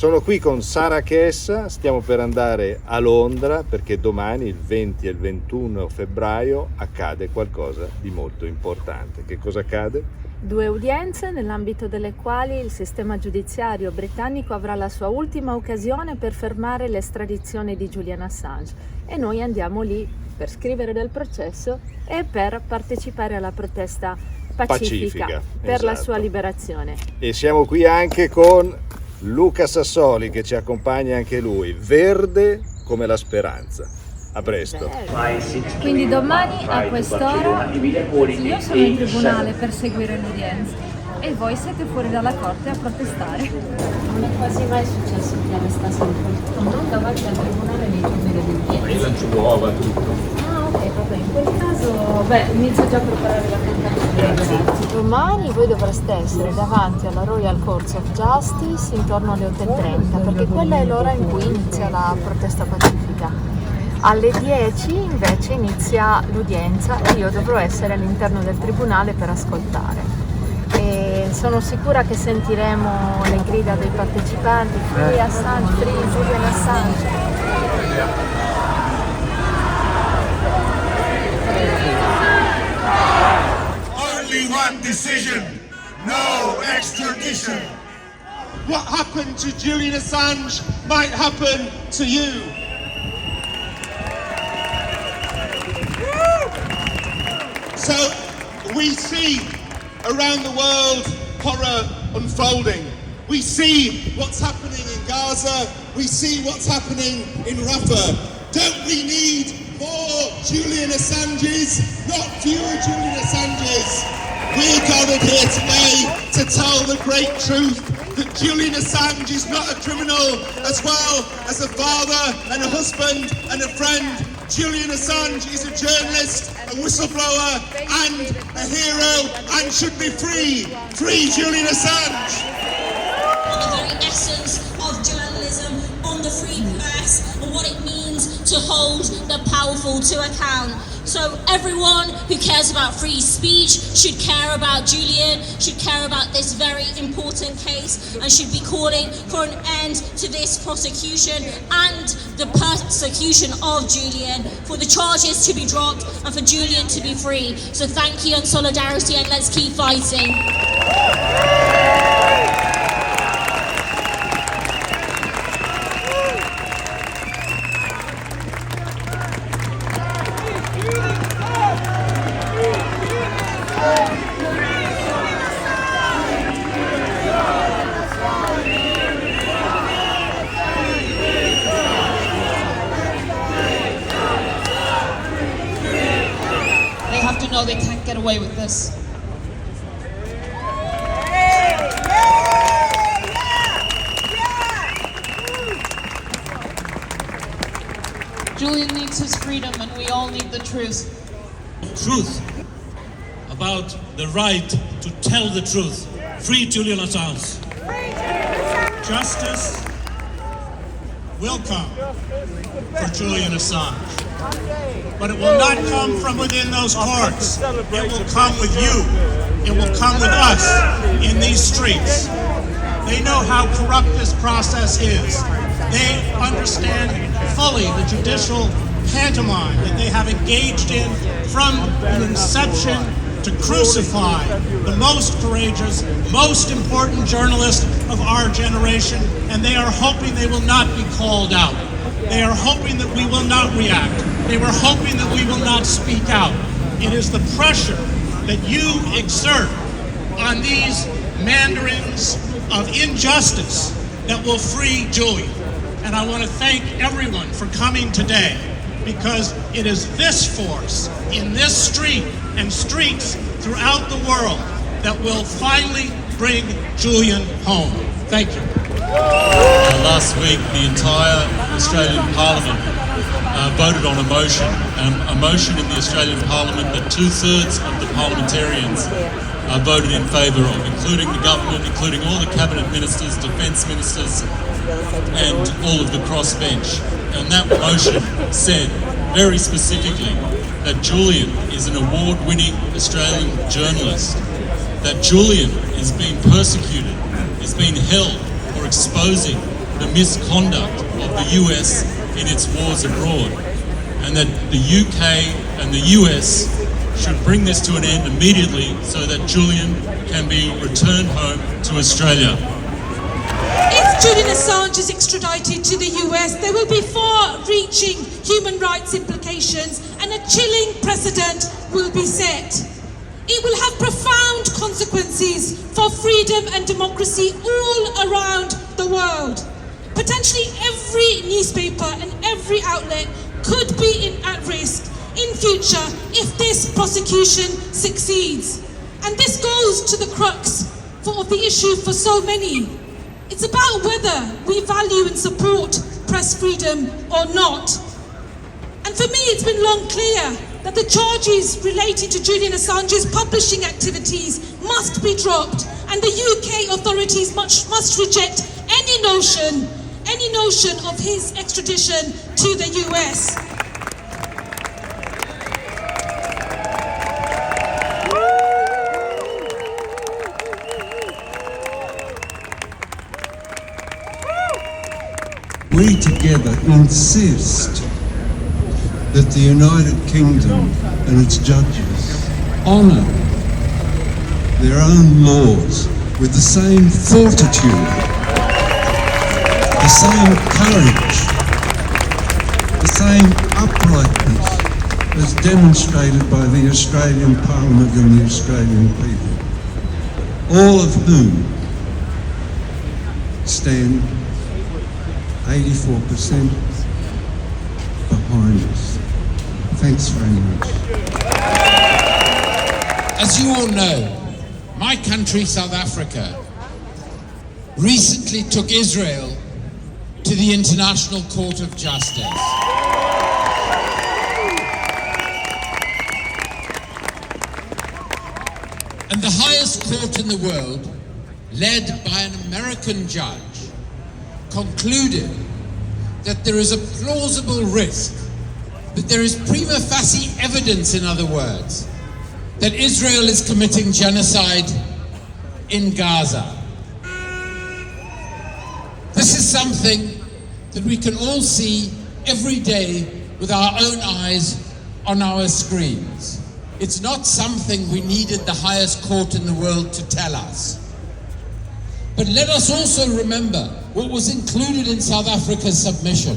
Sono qui con Sara Chessa, stiamo per andare a Londra perché domani, il 20 e il 21 febbraio, accade qualcosa di molto importante. Che cosa accade? 2 udienze nell'ambito delle quali il sistema giudiziario britannico avrà la sua ultima occasione per fermare l'estradizione di Julian Assange e noi andiamo lì per scrivere del processo e per partecipare alla protesta pacifica per la sua liberazione. E siamo qui anche con Luca Sassoli che ci accompagna anche lui, verde come la speranza. A presto. Quindi domani a quest'ora io sono in tribunale per seguire l'udienza e voi siete fuori dalla corte a protestare. Non è quasi mai successo che arrestassero non davanti al tribunale nei giorni dell'udienza. Rilancio uova, tutto. Ah ok, vabbè, in quel caso inizio già a preparare la contatto. Domani voi dovreste essere davanti alla Royal Court of Justice intorno alle 8:30 perché quella è l'ora in cui inizia la protesta pacifica. Alle 10 invece inizia l'udienza e io dovrò essere all'interno del tribunale per ascoltare. E sono sicura che sentiremo le grida dei partecipanti: Free Assange, Free Julian Assange. Only one decision, no extradition. What happened to Julian Assange might happen to you. So we see around the world horror unfolding. We see what's happening in Gaza. We see what's happening in Rafah. Don't we need more Julian Assanges? Not fewer Julian Assanges. We're gathered here today to tell the great truth that Julian Assange is not a criminal, as well as a father and a husband and a friend. Julian Assange is a journalist, a whistleblower, and a hero, and should be free. Free Julian Assange! On the very essence of journalism, on the free press, and what it means to hold the powerful to account. So everyone who cares about free speech should care about Julian, should care about this very important case, and should be calling for an end to this prosecution and the persecution of Julian, for the charges to be dropped and for Julian to be free. So thank you and solidarity, and let's keep fighting. No, they can't get away with this. Julian needs his freedom and we all need the truth. Truth about the right to tell the truth. Free Julian Assange. Justice will come for Julian Assange. But it will not come from within those courts. It will come with you. It will come with us in these streets. They know how corrupt this process is. They understand fully the judicial pantomime that they have engaged in from the inception to crucify the most courageous, most important journalist of our generation, and they are hoping they will not be called out. They are hoping that we will not react. They were hoping that we will not speak out. It is the pressure that you exert on these mandarins of injustice that will free Julian. And I want to thank everyone for coming today, because it is this force in this street and streets throughout the world that will finally bring Julian home. Thank you. Last week, the entire Australian Parliament voted on a motion in the Australian Parliament that 2/3 of the parliamentarians voted in favour of, including the government, including all the cabinet ministers, defence ministers, and all of the crossbench. And that motion said very specifically that Julian is an award-winning Australian journalist, that Julian is being persecuted, is being held for exposing the misconduct of the US in its wars abroad, and that the UK and the US should bring this to an end immediately so that Julian can be returned home to Australia. If Julian Assange is extradited to the US, there will be far-reaching human rights implications and a chilling precedent will be set. It will have profound consequences for freedom and democracy all around the world. Potentially every newspaper and every outlet could be at risk in future if this prosecution succeeds. And this goes to the crux of the issue for so many. It's about whether we value and support press freedom or not. And for me, it's been long clear that the charges relating to Julian Assange's publishing activities must be dropped, and the UK authorities must reject any notion of his extradition to the US. We together insist that the United Kingdom and its judges honour their own laws with the same fortitude, the same courage, the same uprightness as demonstrated by the Australian Parliament and the Australian people, all of whom stand 84% behind us. Thanks very much. As you all know, my country, South Africa, recently took Israel to the International Court of Justice. And the highest court in the world, led by an American judge, concluded that there is a plausible risk, that there is prima facie evidence, in other words, that Israel is committing genocide in Gaza. This is something that we can all see every day with our own eyes on our screens. It's not something we needed the highest court in the world to tell us. But let us also remember what was included in South Africa's submission: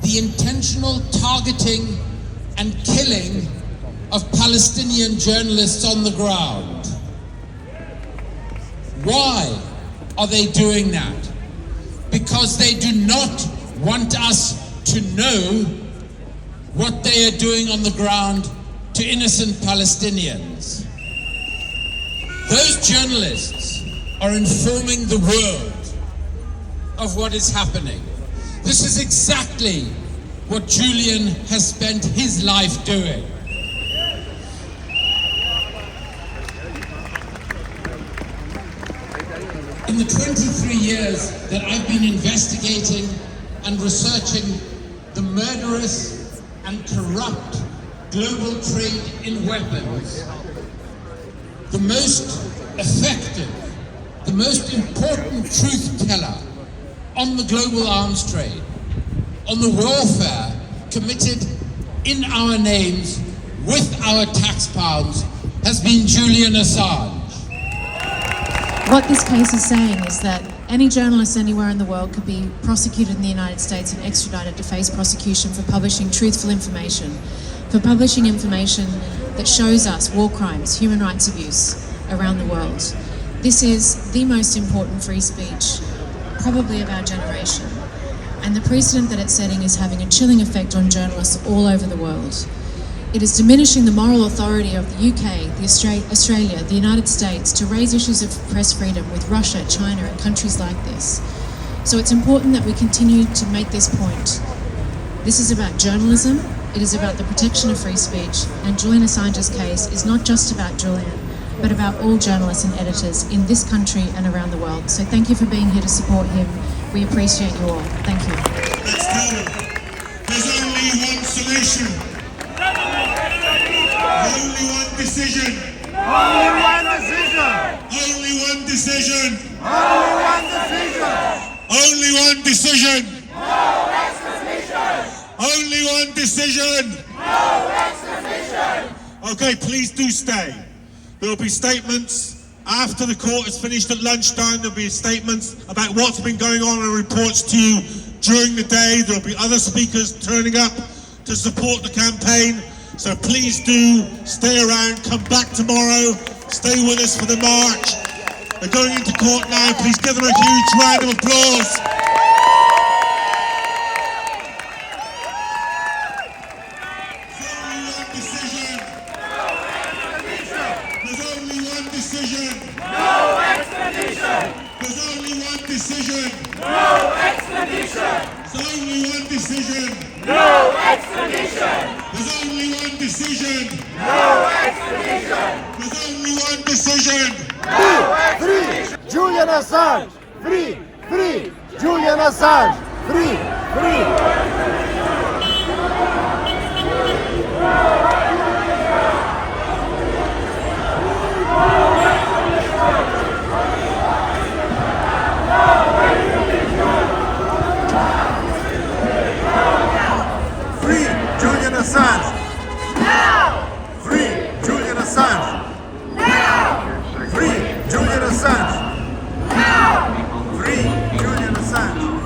the intentional targeting and killing of Palestinian journalists on the ground. Why are they doing that? Because they do not want us to know what they are doing on the ground to innocent Palestinians. Those journalists are informing the world of what is happening. This is exactly what Julian has spent his life doing. In the 23 years that I've been investigating and researching the murderous and corrupt global trade in weapons, the most effective, the most important truth teller on the global arms trade, on the warfare committed in our names with our tax pounds, has been Julian Assange. What this case is saying is that any journalist anywhere in the world could be prosecuted in the United States and extradited to face prosecution for publishing truthful information, for publishing information that shows us war crimes, human rights abuse around the world. This is the most important free speech, probably of our generation. And the precedent that it's setting is having a chilling effect on journalists all over the world. It is diminishing the moral authority of the UK, Australia, the United States to raise issues of press freedom with Russia, China, and countries like this. So it's important that we continue to make this point. This is about journalism, it is about the protection of free speech, and Julian Assange's case is not just about Julian, but about all journalists and editors in this country and around the world. So thank you for being here to support him. We appreciate you all. Thank you. Let's tell them there's only one solution. Only one decision. Only one decision. Only one decision. Only one decision. Only one decision. No extradition. Only one decision. No extradition. Okay, please do stay. There will be statements after the court is finished at lunchtime. There will be statements about what's been going on and reports to you during the day. There will be other speakers turning up to support the campaign. So please do stay around, come back tomorrow, stay with us for the march. They're going into court now. Please give them a huge round of applause. There's only one decision. No extradition. There's only one decision. No extradition. There's only one decision. No extradition. There's only one decision. No extradition. There's only one decision. No extradition. Julian Assange! Free! Free! Julian Assange! Free! Free! Free Julian Assange! Now! Free Julian Assange! Now! Free Julian Assange! Now! Free Julian Assange!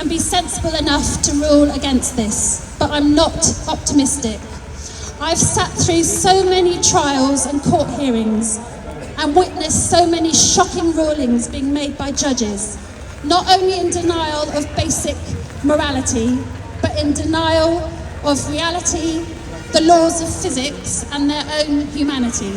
and be sensible enough to rule against this, but I'm not optimistic. I've sat through so many trials and court hearings and witnessed so many shocking rulings being made by judges, not only in denial of basic morality, but in denial of reality, the laws of physics, and their own humanity.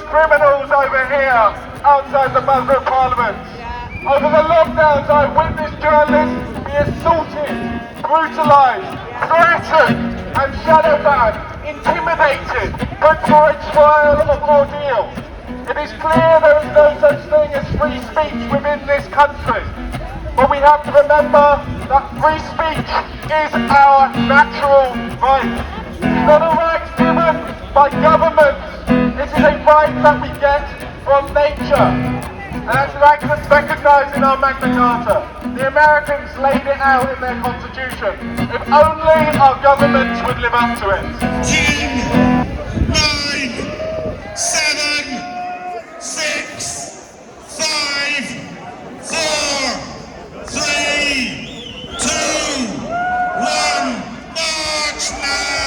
criminals over here outside the Muslim Parliament. Over the lockdowns, I've witnessed journalists be assaulted, brutalised, threatened and shadow banned, intimidated, put for a trial of ordeal. It is clear there is no such thing as free speech within this country. But we have to remember that free speech is our natural right. It's not a right given by governments. It is a right that we get from nature. And that's a right that's recognised in our Magna Carta. The Americans laid it out in their constitution. If only our governments would live up to it. 10, 9, 7, 6, 5, 4, 3, 2, 1, march now!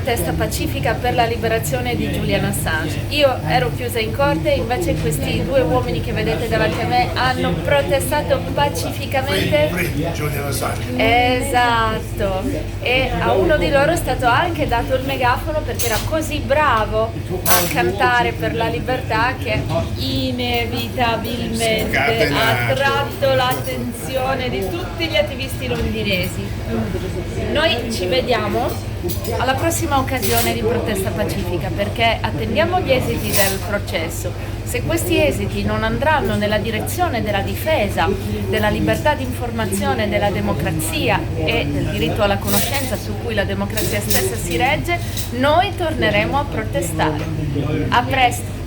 protesta pacifica per la liberazione di Julian Assange. Io ero chiusa in corte, invece questi due uomini che vedete davanti a me hanno protestato pacificamente. Julian Assange. Esatto, e a uno di loro è stato anche dato il megafono perché era così bravo a cantare per la libertà che inevitabilmente ha tratto l'attenzione di tutti gli attivisti londinesi. Noi ci vediamo alla prossima occasione di protesta pacifica perché attendiamo gli esiti del processo. Se questi esiti non andranno nella direzione della difesa della libertà di informazione, della democrazia e del diritto alla conoscenza su cui la democrazia stessa si regge, noi torneremo a protestare. A presto!